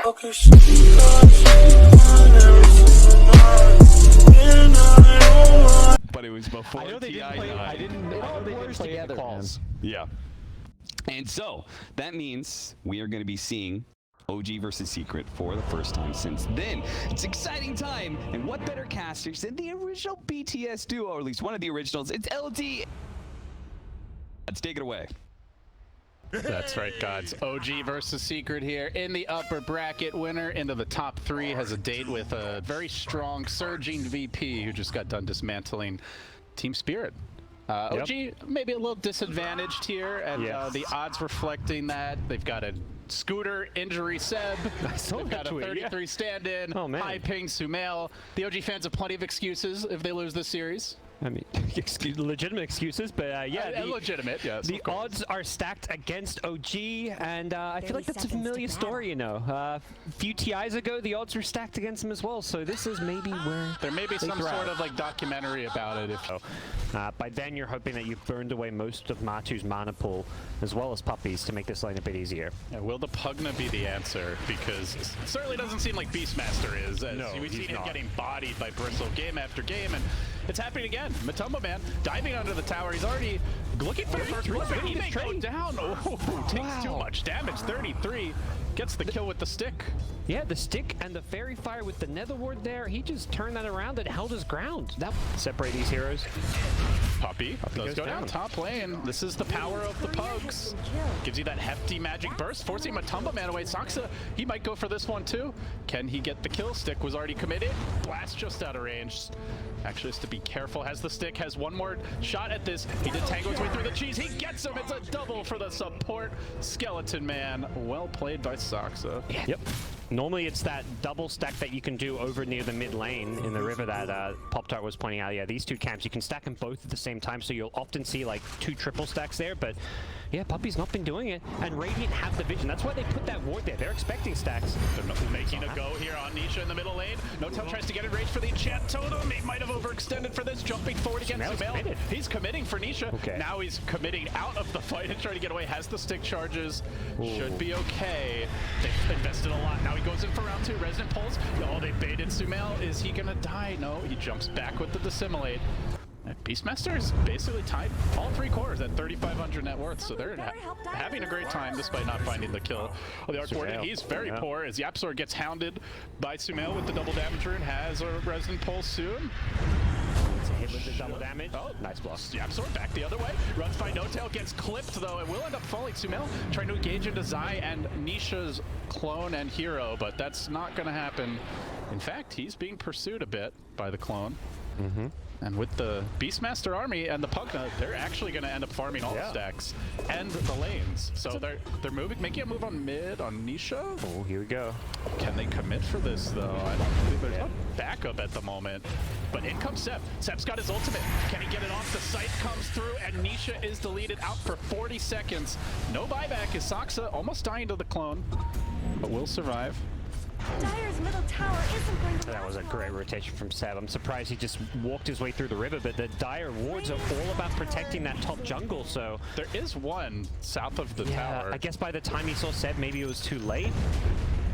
But it was before TI. I didn't play the calls. Yeah. And so that means we are going to be seeing OG versus Secret for the first time since then. It's an exciting time, and what better casters than the original BTS duo, or at least one of the originals. It's LD. Let's take it away. That's right, gods. OG versus Secret here in the upper bracket. Winner into the top 3 has a date with a very strong surging VP who just got done dismantling Team Spirit. OG maybe a little disadvantaged here, and the odds reflecting that. They've got a Scooter injury Seb. They've got a 33 stand-in. High ping Sumail. The OG fans have plenty of excuses if they lose this series. I mean, legitimate excuses, but yeah. Legitimate, yes. The odds are stacked against OG, and I feel like that's a familiar story, you know. A few TIs ago, the odds were stacked against them as well, so this is maybe where there may be some sort of like documentary about it. If by then, you're hoping that you've burned away most of Matu's mana pool, as well as Puppies, to make this lane a bit easier. Yeah, will the Pugna be the answer? Because it certainly doesn't seem like Beastmaster is. No, we've seen him getting bodied by Bristle game after game, and it's happening again. Matumbo man diving under the tower. He's already looking for the first blood, but he may go down. Oh, takes too much damage. 33 gets the kill with the stick. Yeah, the stick and the fairy fire with the nether ward there. He just turned that around and held his ground. That separate these heroes. Puppy does go down top lane. This is the power of the Pugs. Gives you that hefty magic burst, forcing Matumbo man away. Saksa, he might go for this one too. Can he get the kill? Stick was already committed. Blast just out of range. Actually, just to be careful, has the stick, has one more shot at this. He did tangle his way through the cheese. He gets him. It's a double for the support. Skeleton man. Well played by Saksa. Yep. Normally it's that double stack that you can do over near the mid lane in the river that Pop-Tart was pointing out. Yeah, these two camps, you can stack them both at the same time, so you'll often see like 2 triple stacks there, but yeah, Puppy's not been doing it, and Radiant have the vision. That's why they put that ward there. They're expecting stacks. They're making a go here on Nisha in the middle lane. Notel tries to get in range for the enchant totem. He might have overextended for this, jumping forward against Sumail. He's committing for Nisha. Okay. Now he's committing out of the fight and trying to get away. Has the stick charges. Should be okay. They've invested a lot. Now he goes in for round 2. Resident pulls. Oh, they baited Sumail. Is he gonna die? No, he jumps back with the dissimilate. Beastmaster is basically tied all 3 cores at 3,500 net worth, so they're having a great time despite not finding the kill. Oh, the Arc Warden, he's very poor as Yapsor gets hounded by Sumail with the double damage rune, has a Resident Pulse soon. It's a hit with the double damage. Oh, nice block. Yapsor back the other way. Runs by Notel, gets clipped though. It will end up falling. Sumail trying to engage into Zai and Nisha's clone and hero, but that's not going to happen. In fact, he's being pursued a bit by the clone. And with the Beastmaster army and the Pugna, they're actually going to end up farming all the stacks and the lanes. So they're making a move on mid on Nisha. Oh, here we go. Can they commit for this though? I don't think there's no backup at the moment. But in comes Seb. Seb's got his ultimate. Can he get it off? The scythe comes through and Nisha is deleted out for 40 seconds. No buyback as Saksa almost dying to the clone, but will survive. Dire's middle tower isn't going to That was a great rotation from Seb. I'm surprised he just walked his way through the river, but the Dire wards are all about protecting that top jungle, so... There is one south of the tower. I guess by the time he saw Seb, maybe it was too late.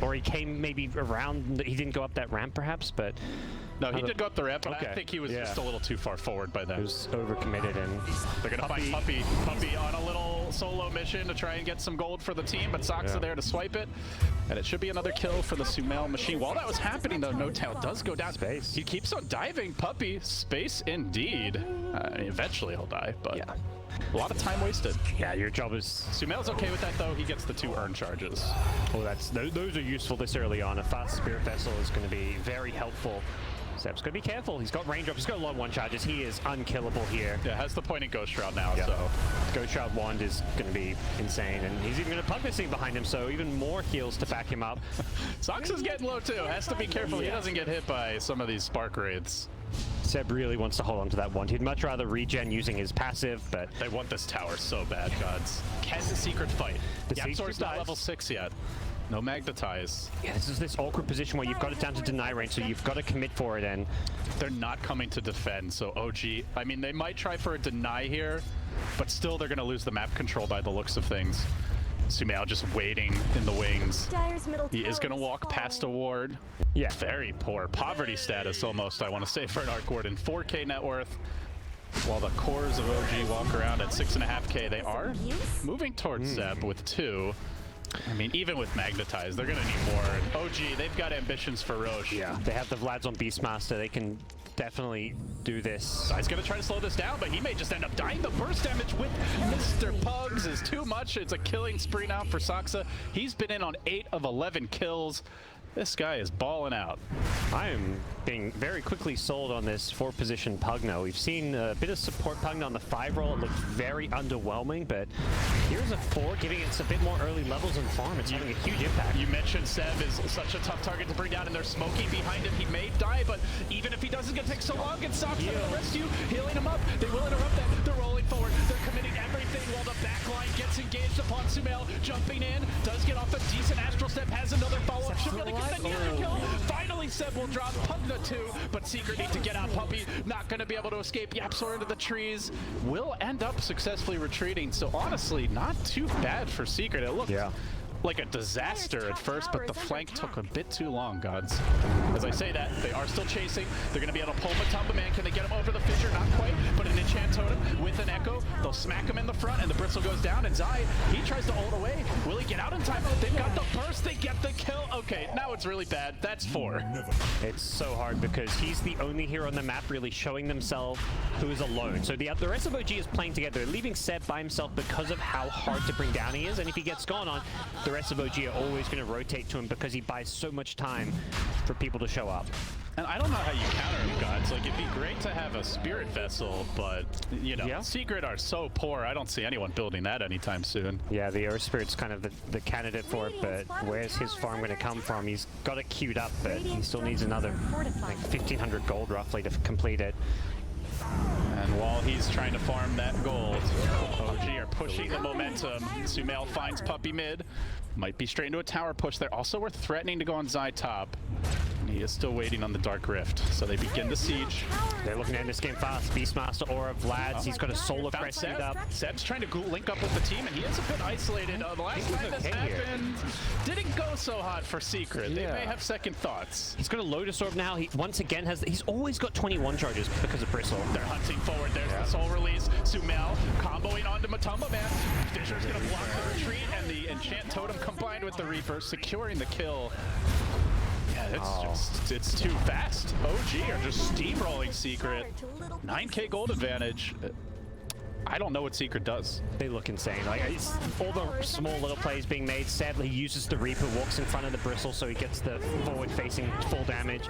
Or he came maybe around, he didn't go up that ramp perhaps, but... No, he did go up the ramp, but I think he was just a little too far forward by then. He was overcommitted, and they're going to find Puppy on a little solo mission to try and get some gold for the team, but Saksa there to swipe it. And it should be another kill for the Sumail machine. While that was happening, though, Notel does go down. Space. He keeps on diving. Puppy, space indeed. Eventually he'll die, but a lot of time wasted. Yeah, your job is... Sumail's okay with that, though. He gets the 2 earn charges. Oh, those are useful this early on. A fast Spirit Vessel is going to be very helpful. Seb's going to be careful. He's got range up. He's got a lot of 1 charges. He is unkillable here. Yeah, has the point in Ghost Shroud now, so... Ghost Shroud wand is going to be insane, and he's even going to Pug this thing behind him, so even more heals to back him up. Saksa's getting low, too. Has to be careful. He doesn't get hit by some of these spark raids. Seb really wants to hold on to that wand. He'd much rather regen using his passive, but... They want this tower so bad, gods. Can the Secret fight? Yapsor's not level 6 yet. No magnetize. Yeah, this is this awkward position where you've got it down to deny range, so you've got to commit for it, and they're not coming to defend, so OG, I mean, they might try for a deny here, but still they're going to lose the map control by the looks of things. Sumail just waiting in the wings. Dire's middle He is tower going to walk past a falling. ward. Yeah. Very poor. Poverty status almost, I want to say, for an Arc Warden. 4K net worth. While the cores of OG walk around at 6.5K, they are moving towards Zeb with 2. I mean, even with Magnetize, they're going to need more. And OG, they've got ambitions for Roche. Yeah, they have the Vlads on Beastmaster. They can definitely do this. He's going to try to slow this down, but he may just end up dying. The burst damage with Mr. Pugs is too much. It's a killing spree now for Saksa. He's been in on 8 of 11 kills. This guy is balling out. I am being very quickly sold on this 4-position Pugna. We've seen a bit of support Pugna on the 5 roll. It looked very underwhelming, but here's a 4, giving it a bit more early levels in farm. It's having a huge impact. You mentioned Seb is such a tough target to bring down, and they're smoking behind him. He may die, but even if he does, it's going to take so long. It's Saksa to rescue, healing him up. They will interrupt that. They're rolling forward. They're committing everything while the backline gets engaged upon Sumail. Jumping in, does get off a decent astral step, has another follow-up. Should be able to get the near kill. Finally, Seb will drop Pugna 2, but Secret need to get out. Puppy not going to be able to escape. Yapsor into the trees. Will end up successfully retreating. So honestly, not too bad for Secret. It looked like a disaster at first, but the flank took a bit too long, gods. As I say that, they are still chasing. They're going to be able to pull Matumba Man. Can they get him over the fissure? Not quite, but an enchant totem with an echo. They'll smack him in the front, and the bristle goes down, and Zai, he tries to ult away. Will he get out in time? They've got the burst. They get the kill. Okay, now it's really bad. That's 4. It's so hard because he's the only hero on the map really showing themselves who is alone. So the rest of OG is playing together, leaving Seb by himself because of how hard to bring down he is. And if he gets gone on, the rest of OG are always going to rotate to him because he buys so much time for people to show up. And I don't know how you counter him, gods. Like, it'd be great to have a spirit vessel, but, you know, Secret are so poor. I don't see anyone building that anytime soon. Yeah, the Earth Spirit's kind of the candidate for it, but where's his farm going to come from? He's got it queued up, but he still needs another, like, 1,500 gold roughly to complete it. And while he's trying to farm that gold, OG are pushing the momentum. Sumail finds Puppy mid. Might be straight into a tower push there. Also, we're threatening to go on Zai top. And he is still waiting on the Dark Rift. So they begin the siege. They're looking to end this game fast. Beastmaster, Aura, Vlads. He's got a solar crest queued up. Seb's trying to link up with the team, and he is a bit isolated. The last time this happened, didn't go so hot for Secret. They may have second thoughts. He's got a Lotus Orb now. He once again has. He's always got 21 charges because of Bristle. They're hunting forward. There's the soul release. Sumail comboing onto Matumba Man. Fisher's going to block the retreat, and the enchant totem combined with the Reaper securing the kill. Yeah, it's too fast. OG are just steamrolling Secret. 9K gold advantage. I don't know what Secret does. They look insane. Like, it's all the small little plays being made. Sadly, he uses the Reaper, walks in front of the Bristle, so he gets the forward-facing full damage.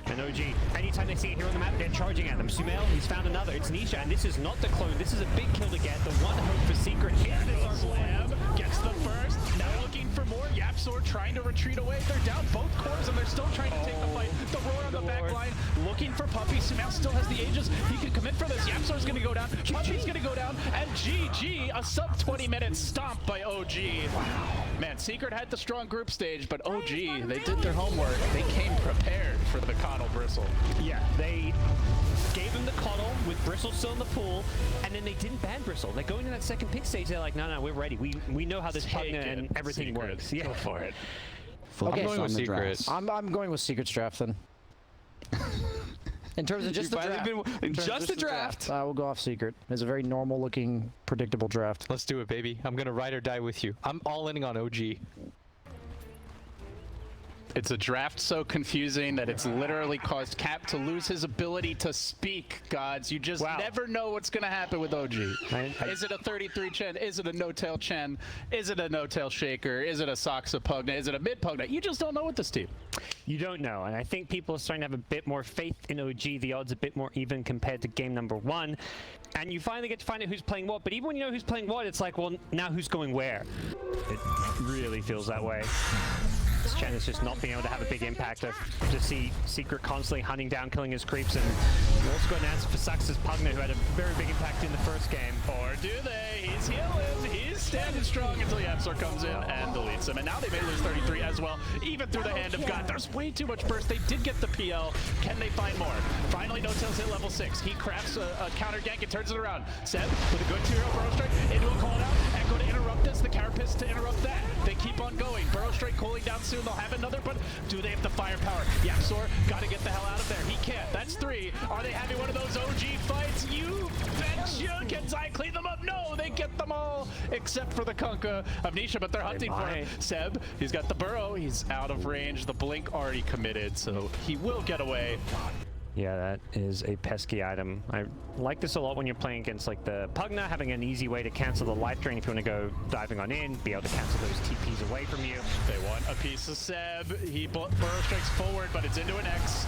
And OG, anytime they see a hero on the map, they're charging at them. Sumail, he's found another. It's Nisha, and this is not the clone. This is a big kill to get. The one hope for Secret. Here it is. Slam gets the first. Now looking for more. Yapsor trying to retreat away. They're down both cores, and they're still trying to take the fight. The roar on the back line. Looking for Puppy. Sumail still has the Aegis. He can commit for this. Yapsor's going to go down. Puppy's going to go down. And GG, a sub 20-minute stomp by OG. Wow. Man, Secret had the strong group stage, but OG, they did their homework. They came prepared for the Coddle Bristle. Yeah, they gave him the Coddle with Bristle still in the pool, and then they didn't ban Bristle. They're going to that second pick stage. They're like, no, we're ready. We know how this Pugna and everything works. Yeah. Go for it. I'm going with Secret. I'm going with Secret's draft then. In terms of just the draft. Just the draft. I will go off Secret. It's a very normal looking, predictable draft. Let's do it, baby. I'm gonna ride or die with you. I'm all in on OG. It's a draft so confusing that it's literally caused Cap to lose his ability to speak, gods. You just never know what's going to happen with OG. Is it a 33 Chen? Is it a no-tail Chen? Is it a no-tail Shaker? Is it a Saksa Pugna? Is it a mid-Pugna? You just don't know with this team. You don't know, and I think people are starting to have a bit more faith in OG. The odds a bit more even compared to game number 1. And you finally get to find out who's playing what, but even when you know who's playing what, it's like, well, now who's going where? It really feels that way. Chen is just not being able to have a big impact. To see Secret constantly hunting down, killing his creeps, and you also got an answer for Saksa's Pugna, who had a very big impact in the first game. Or do they? He's healing. He's standing strong until Yapsor comes in and deletes him. And now they may lose 33 as well, even through the hand of God. There's way too much burst. They did get the PL. Can they find more? Finally, No-Tail's hit level 6. He crafts a counter gank and turns it around. Seb with a good 2-hero burrow strike into a call out. Echo to interrupt this, the Carapace to interrupt that. They keep on going. Burrow Strike cooling down soon. They'll have another, but do they have the firepower? YapzOr got to get the hell out of there. He can't. That's 3. Are they having one of those OG fights? You betcha. Can Zai clean them up? No, they get them all except for the Kunkka of Nisha, but they're hunting for him. Seb, he's got the Burrow. He's out of range. The Blink already committed, so he will get away. Yeah, that is a pesky item. I like this a lot when you're playing against like the Pugna, having an easy way to cancel the life drain if you want to go diving on in, be able to cancel those TPs away from you. They want a piece of Seb. He Burrow Strikes forward, but it's into an X.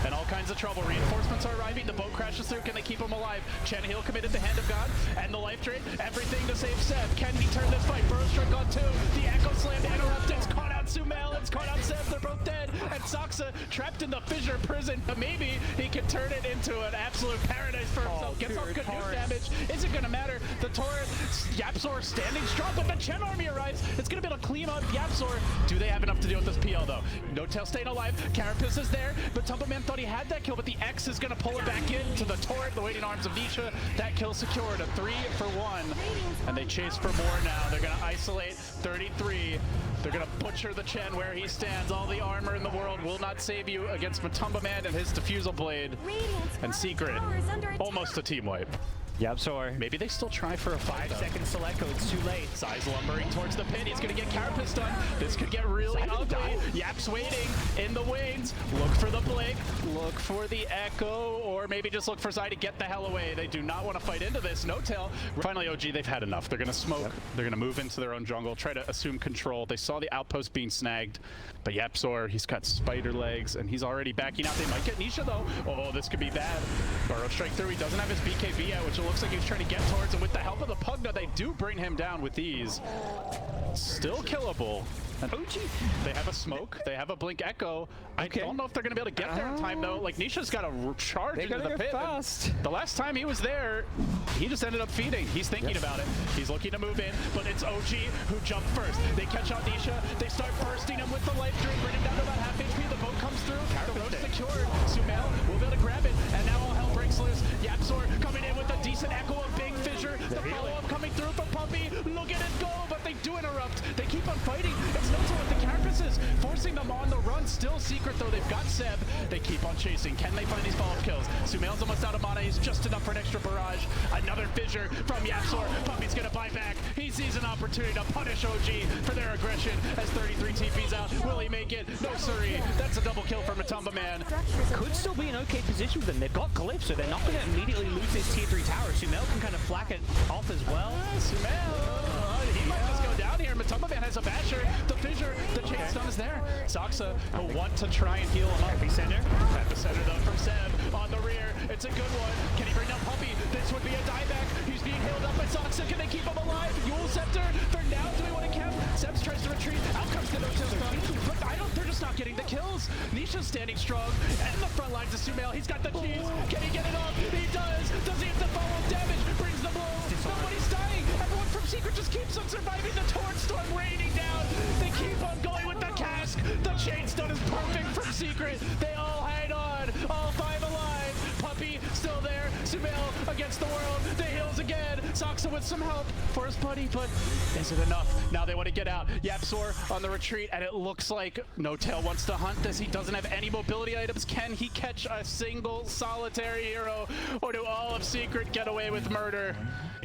And all kinds of trouble. Reinforcements are arriving. The boat crashes through. Can they keep him alive? Chen Hill committed the Hand of God and the life drain. Everything to save Seb. Can he turn this fight? Burrow Strike on 2. The Echo Slam to interrupt. It's caught out Sumail. It's caught out Seb. They're both dead. And Saksa trapped in the fissure prison. But maybe he can turn it into an absolute paradise for himself. Gets off good nuke damage. Is it going to matter? The turret, YapzOr standing strong, but the Chen army arrives. It's going to be able to clean up YapzOr. Do they have enough to deal with this PL though? N0tail staying alive. Carapace is there, but Tumbleman thought he had that kill, but the X is going to pull it back into the turret, the waiting arms of Nisha. That kill secured, a 3 for 1, and they chase for more now. They're going to isolate 33. They're going to butcher the Chen where he stands. All the armor in the world will not save you against Matumbaman and his Diffusal Blade. And Secret, almost a team wipe. YapzOr. Maybe they still try for a 5-second Seleko. It's too late. Zai's lumbering towards the pin. He's going to get Carapace done. This could get really ugly. Yap's waiting in the wings. Look for the Blink. Look for the Echo. Or maybe just look for Zai to get the hell away. They do not want to fight into this. N0tail. Finally, OG, they've had enough. They're going to smoke. Yep. They're going to move into their own jungle. Try to assume control. They saw the outpost being snagged. But YapzOr, he's got spider legs. And he's already backing out. They might get Nisha, though. Oh, this could be bad. Burrow Strike through. He doesn't have his BKB yet, which looks like he's trying to get towards, and with the help of the Pugna, they do bring him down with ease. Still killable. And OG, they have a smoke, they have a Blink Echo. I don't know if they're going to be able to get there in time, though. Like, Nisha's got to charge into the pit. The last time he was there, he just ended up feeding. He's thinking about it. He's looking to move in, but it's OG who jumped first. They catch out Nisha. They start bursting him with the life drain, bring him down to about half HP. The boat comes through. The road's secured. Sumail will be able to grab it, and now all hell breaks loose. YapzOr coming in with a decent Echo of Big Fissure. The follow-up coming through from Puppy. Look at it go, but they do interrupt. They keep on fighting. It's N0tail with the Carapaces, forcing them on the run. Still Secret, though. They've got Seb. They keep on chasing. Can they find these follow-up kills? Sumail's almost out of mana. He's just enough for an extra barrage. Another fissure from YapzOr. Puppy's going to buy back. He sees an opportunity to punish OG for their aggression as 33 TP's out. Will he make it? No, siree. That's a double kill for Matumbaman. Could still be an okay position for them. They've got Glyph, so they're not going to immediately lose this tier 3 tower. Sumail can kind of flack it off as well. Sumail, he might just go down here. Matumbaman has a basher. The fissure, the chain stun is there. Saksa will want to try and heal him up. Epicenter. Epicenter though from Seb on the rear. It's a good one. Can he bring down Puppy? This would be a dieback. He's being healed up by Saksa. Can they keep him alive? Yule Scepter for now. Do we want to camp? Sebs tries to retreat. Out comes the N0tail stun. But they're just not getting the kills. Nisha's standing strong. And the front lines of Sumail. He's got the cheese. Can he get it off? He does. Does he have to follow damage? Brings the blow. Nobody's dying. Everyone from Secret just keeps on surviving. The torrent storm raining down. They keep on going with the cask. The chain stun is perfect from Secret. They all hang on. All 5 alive. Puppy still there. Sumail against the world. The hills again. Saksa with some help for his buddy, but is it enough? Now they want to get out. YapzOr on the retreat, and it looks like N0tail wants to hunt this. He doesn't have any mobility items. Can he catch a single solitary hero, or do all of Secret get away with murder?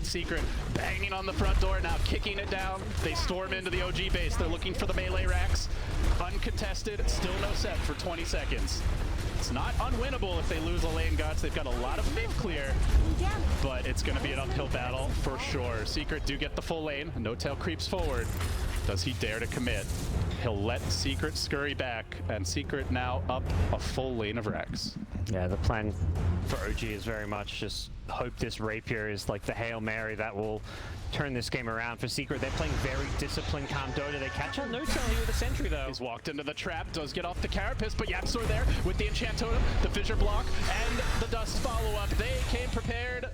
Secret banging on the front door, now kicking it down. They storm into the OG base. They're looking for the melee racks. Uncontested, still no set for 20 seconds. It's not unwinnable if they lose a lane gods. They've got a lot of wave clear, but it's going to be an uphill battle for sure. Secret do get the full lane. N0tail creeps forward. Does he dare to commit? He'll let Secret scurry back, and Secret now up a full lane of Rex. Yeah, the plan for OG is very much just hope this rapier is like the Hail Mary that will turn this game around for Secret. They're playing very disciplined, calm DOTA. They catch out N0tail here with a sentry, though. He's walked into the trap, does get off the Carapace, but YapzOr there with the enchant totem, the fissure block, and the dust follow-up. They came prepared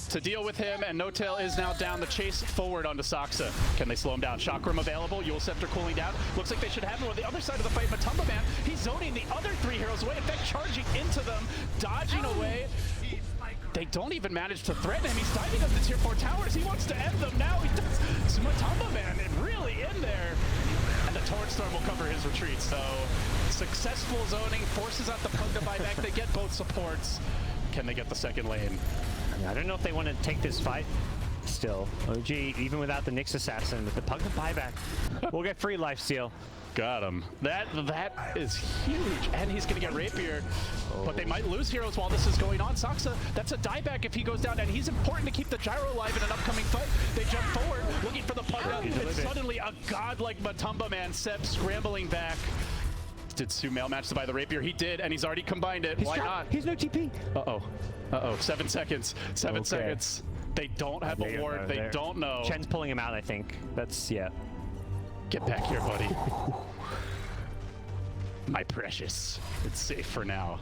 to deal with him, and N0tail is now down. The chase forward onto Saksa. Can they slow him down? Chakram available. Yule Scepter cooling down. Looks like they should have him on the other side of the fight. Matumbaman, he's zoning the other 3 heroes away. In fact, charging into them, dodging away. They don't even manage to threaten him. He's diving up the tier 4 towers. He wants to end them now. He does. Matamba, man, really in there. And the Torrent Storm will cover his retreat. So successful zoning forces out the Pug to buy back. They get both supports. Can they get the second lane? I don't know if they want to take this fight still. OG, even without the Nyx Assassin, with the Pug to buyback, we'll get free lifesteal. Got him. That is huge. And he's going to get Rapier. But they might lose heroes while this is going on. Saksa, that's a dieback if he goes down. And he's important to keep the Gyro alive in an upcoming fight. They jump forward, looking for the Pug. And suddenly a god like Matamba, man. Seb scrambling back. Did Sumail match to buy the Rapier? He did, and he's already combined it. Why not? He's no TP. Uh-oh. Uh-oh. 7 seconds. 7 seconds. They don't have a ward. They don't know. Chen's pulling him out, I think. That's, yeah. Get back here, buddy. My precious. It's safe for now.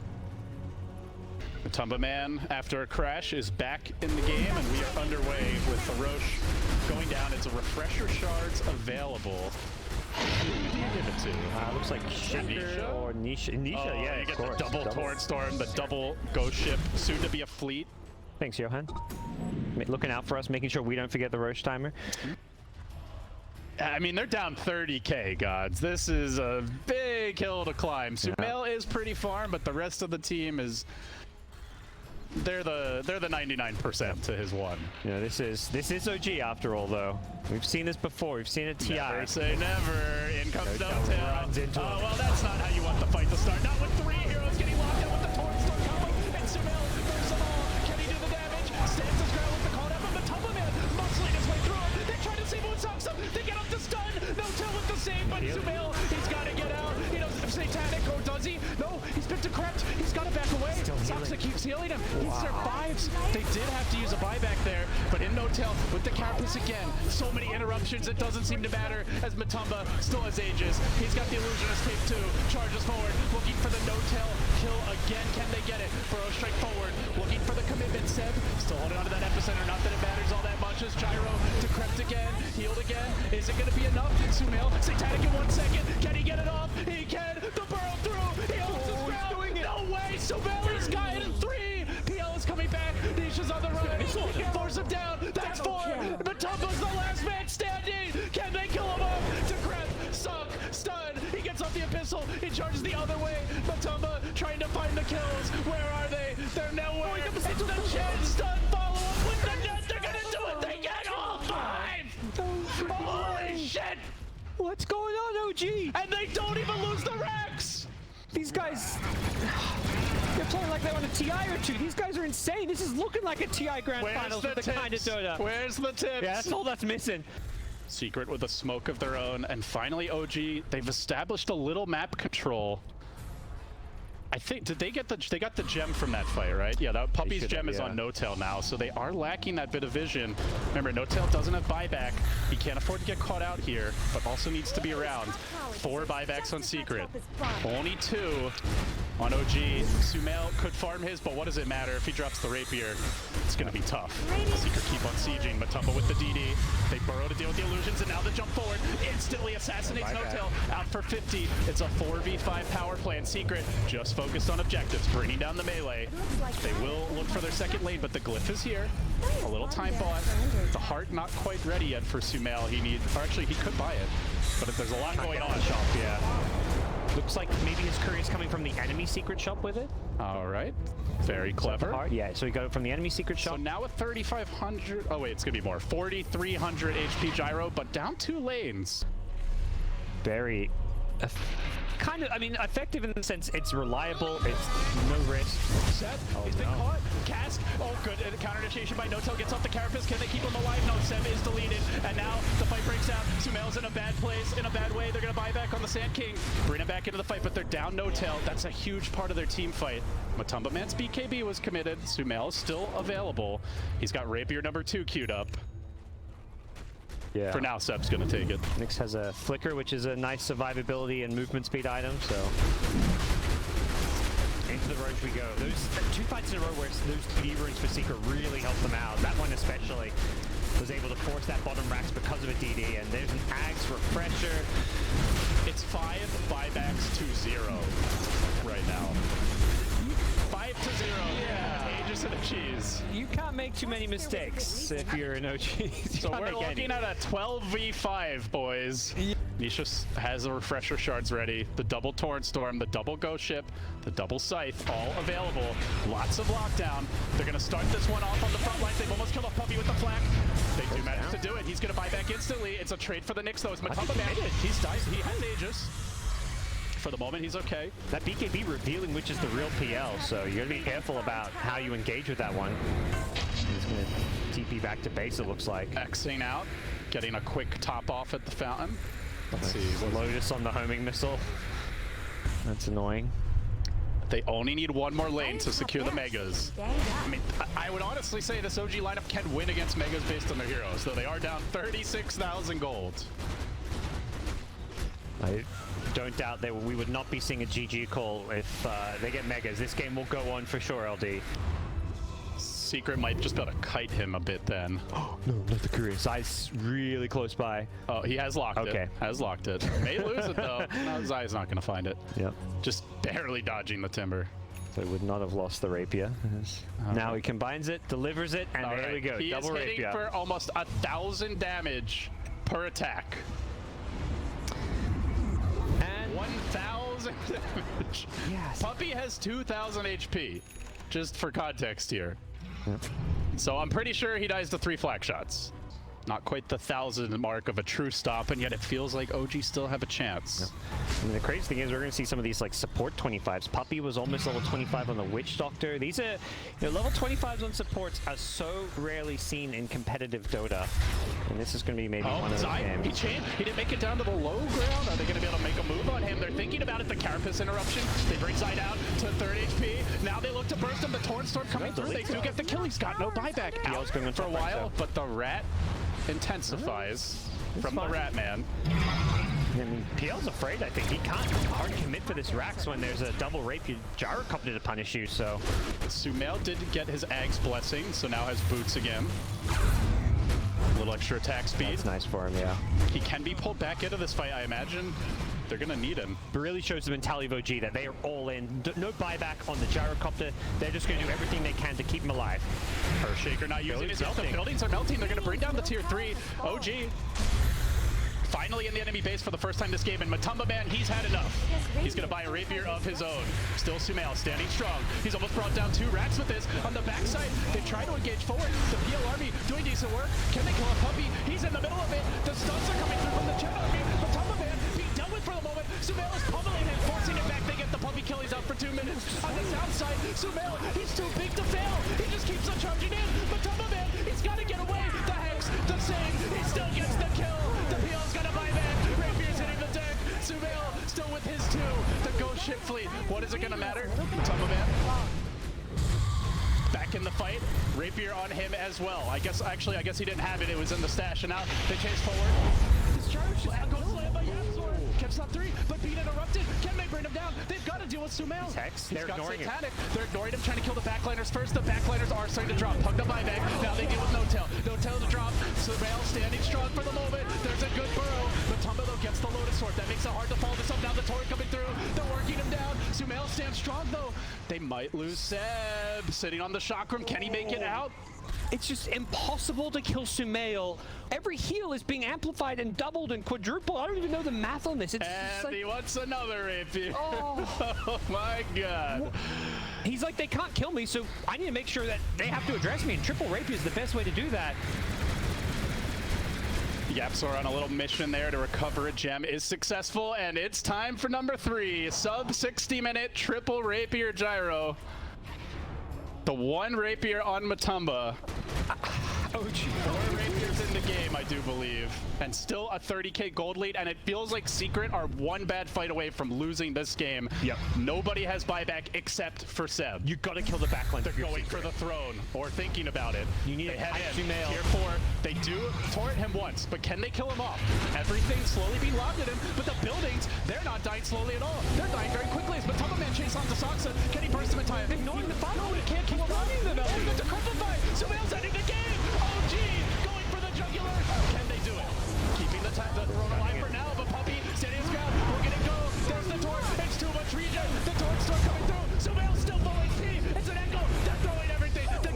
Matamba Man, after a crash, is back in the game, and we are underway with the Roche going down. It's a refresher shards available. Who do you give it to? Looks like Nisha or Nisha. Nisha, yeah, you get the double Torrent Storm, the double Ghost Ship, soon to be a fleet. Thanks, Johan. Looking out for us, making sure we don't forget the Roche timer. I mean, they're down 30k, gods. This is a big hill to climb. Sumail is pretty farm, but the rest of the team is... They're the 99% to his 1. Yeah, this is OG after all, though. We've seen this before. We've seen a TI. Never say never. In comes DOTA. Oh, well, that's not how you want the fight to start. Not with 3 heroes getting locked out with the Torrent Storm combo. And Sumail, first of all, can he do the damage? Stands his ground with the call down from Matamba, man. Mostly his way through it. They try to save him with Saksa. They get up to stun. No tell with the save, but Sumail, he's got to get out. He doesn't have Satanic, or does he? No, he's been decrepit. He's got to back away. Saksa keeps healing him. He survives. They did have to use a buyback there, but in no-tail with the carapace again. So many interruptions, it doesn't seem to matter as Matamba still has Aegis. He's got the Illusionist Cape too. Charges forward, looking for the no-tail kill again. Can they get it? Burrow straight forward, looking for the commitment. Seb still holding on to that epicenter. Not that it matters all that much as Gyro decrepit again, healed again. Is it going to be enough? Sumail, Satanic in 1 second. Can he get it off? He can. The Burrow through. He holds his ground. No way. Sumail is got it in 3. PL is coming back. Nisha's on the run. Force him down. That's 4. Matamba's the last man standing. Can they kill him off? Decrep, suck, stun. He gets off the Abyssal. He charges the other way. Matamba trying to find the kills. Where are they? They're nowhere. It's the Chen stun follow-up with the net. They're going to do it. They get all 5. Holy shit. What's going on, OG? And they don't even lose the Rex. These guys, they're playing like they want a TI or 2. These guys are insane. This is looking like a TI Grand Finals with the kind of Dota. Where's the tips? Yeah, that's all that's missing. Secret with a smoke of their own, and finally OG, they've established a little map control. I think, did they get they got the gem from that fight, right? Yeah, that Puppy's gem is on no-tail now, so they are lacking that bit of vision. Remember, no-tail doesn't have buyback. He can't afford to get caught out here, but also needs to be around. 4 buybacks on Secret. Only 2 on OG. Sumail could farm his, but what does it matter if he drops the Rapier? It's going to be tough. Secret keep on sieging. Matamba with the DD. They burrow to deal with the illusions, and now the jump forward instantly assassinates no-tail. Out for 50. It's a 4v5 power play, and Secret just focused on objectives, bringing down the melee. They will look for their second lane, but the glyph is here. A little time bought. The heart not quite ready yet for Sumail. He needs, or actually he could buy it, but if there's a lot going on. Shop, yeah. Looks like maybe his courier is coming from the enemy secret shop with it. All right. Very clever. Yeah, so he got it from the enemy secret shop. So now with 3,500, oh wait, it's gonna be more. 4,300 HP Gyro, but down 2 lanes. Very kind of, I mean, effective in the sense it's reliable, it's no risk. Seb, he's been caught. Cask, oh good, counter initiation by no-tail, gets off the carapace. Can they keep him alive? No, Seb is deleted, and now the fight breaks out. Sumail's in a bad place, in a bad way. They're gonna buy back on the Sand King, bring him back into the fight, but they're down no-tail. That's a huge part of their team fight. Matamba Man's BKB was committed. Sumail is still available. He's got Rapier number 2 queued up. Yeah. For now, Seb's gonna take it. Nyx has a Flicker, which is a nice survivability and movement speed item, so... Into the Roche we go. Those 2 fights in a row where those TD runes for Secret really helped them out. That one especially was able to force that bottom racks because of a DD, and there's an Axe refresher. It's 5 buybacks to 0 right now. 5 to 0. Yeah. Aegis and a OGs. You can't make too many mistakes if you're an OG. So we're looking at a 12v5, boys. Nisha has the refresher shards ready, the double Torrent Storm, the double Ghost Ship, the double Scythe, all available. Lots of lockdown. They're going to start this one off on the front lines. They've almost killed a Puppy with the flak. They do manage to do it. He's going to buy back instantly. It's a trade for the Nyx, though. It's Matumba Man. He's died. He has Aegis. For the moment, he's okay. That BKB revealing which is the real PL, so you gotta be careful about how you engage with that one. He's gonna TP back to base, it looks like. Xing out, getting a quick top off at the fountain. Let's see. Lotus on the homing missile. That's annoying. They only need one more lane to secure the Megas. I mean, I would honestly say this OG lineup can win against Megas based on their heroes, though they are down 36,000 gold. I don't doubt that we would not be seeing a GG call if they get Megas. This game will go on for sure, LD. Secret might just be able to kite him a bit then. Oh, no, not the Korean. Zai's really close by. Oh, he has locked it. Okay. Has locked it. May lose it, though. No, Zai's not going to find it. Yep. Just barely dodging the timber. So he would not have lost the rapier. Now he combines it, delivers it, and there we go. He Double is hitting rapier. for almost 1,000 damage per attack. And 1,000 damage. Yes. Puppy has 2,000 HP, just for context here. Yep. So I'm pretty sure he dies to 3 flak shots. Not quite the 1,000 mark of a true stop, and yet it feels like OG still have a chance. Yep. I mean, the crazy thing is we're going to see some of these like support 25s. Puppy was almost level 25 on the Witch Doctor. These are, level 25s on supports are so rarely seen in competitive Dota. And this is going to be maybe one of those games. He changed. He didn't make it down to the low ground. Are they going to be able to make a move on him? They're thinking about it. The Carapace interruption. They bring Zai down to 3rd HP. Now they look to burst him. The Torrent Storm coming through. They do get the kill. He's got no buyback out for a while, but the rat intensifies from the Rat Man. I mean, PL's afraid, I think. He can't hard commit for this Rax when there's a double rapier gyrocopter to punish you, so. Sumail did get his Ag's blessing, so now has boots again. A little extra attack speed. That's nice for him, yeah. He can be pulled back into this fight, I imagine. They're gonna need him. It really shows the mentality of OG that they are all in. No buyback on the gyrocopter. They're just gonna do everything they can to keep him alive. Earthshaker not using his ult. The buildings are melting. They're gonna bring down the tier 3. OG. Finally in the enemy base for the first time this game, and Matumba Man, he's had enough. He's gonna buy a rapier of his own. Still Sumail standing strong. He's almost brought down 2 racks with this. On the backside, they try to engage forward. The PL army doing decent work. Can they kill a Puppy? He's in the middle of it. The stuns are coming through from the Jet army. Matumba Man being dealt with for the moment. Sumail is pummeling him, forcing it back. They get the Puppy kill. He's out for 2 minutes. On the south side, Sumail, he's too big to fail. He just keeps on charging in. Matumba Man, he's gotta get away. The Hex, the save, he still gets the kill. The PL's gonna buy back. Rapier's hitting the deck. Sumail still with his 2. The Ghost Ship fleet. What is it gonna matter? Matumba Man back in the fight. Rapier on him as well. I guess he didn't have it. It was in the stash, and now they chase forward. This charge goes slammed by Yapsor. Catches up 3, but being interrupted. Can they bring him down? They've got to deal with Sumail. They're ignoring him. They're ignoring him, trying to kill the backliners first. The backliners are starting to drop. Pugged up buyback. Now they deal with No Tail. No Tail to drop. Sumail standing strong for the moment. There's a good burrow. Matumba though gets the Lotus Sword. That makes it hard to follow this up. Now the Torrent coming through. They're working him down. Sumail stands strong though. They might lose Seb. Sitting on the chakram. Can he make it out? It's just impossible to kill Sumail. Every heal is being amplified and doubled and quadrupled. I don't even know the math on this. It's and like, he wants another rapier. Oh. Oh my god. He's like, they can't kill me, so I need to make sure that they have to address me, and triple rapier is the best way to do that. Yapsor on a little mission there to recover a gem is successful, and it's time for number 3. Sub 60-minute triple rapier gyro. The 1 rapier on Matumba. OG. 4 rapiers in the game, I do believe. And still a 30k gold lead, and it feels like Secret are 1 bad fight away from losing this game. Yep. Nobody has buyback except for Seb. You gotta kill the backline. They're going for the throne, or thinking about it. You need they head in. Sumail. Tier 4, they do torrent him once, but can they kill him off? Everything's slowly being lobbed at him, but the buildings, they're not dying slowly at all. They're dying very quickly. As Matumba Man chase on to Saksa. Can he burst him in time? Ignoring the fire. No, he can't keep running them. It's a cripplify. Sumail's ending the game. OG going for the jugular. Can they do it? Keeping the throne alive for now, but Puppy standing his ground. We're gonna go. There's the torch. It's too much regen. The torch storm coming through. Sumail's still full HP. It's an echo. They're throwing everything. The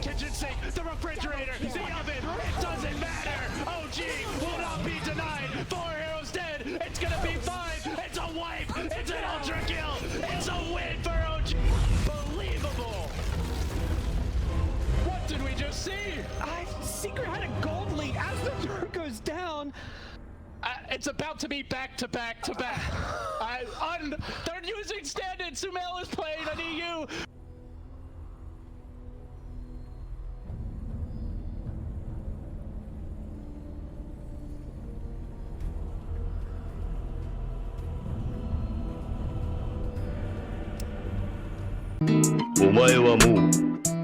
It's about to be back to back to back. They're using standard. Sumail is playing an EU.お前はもう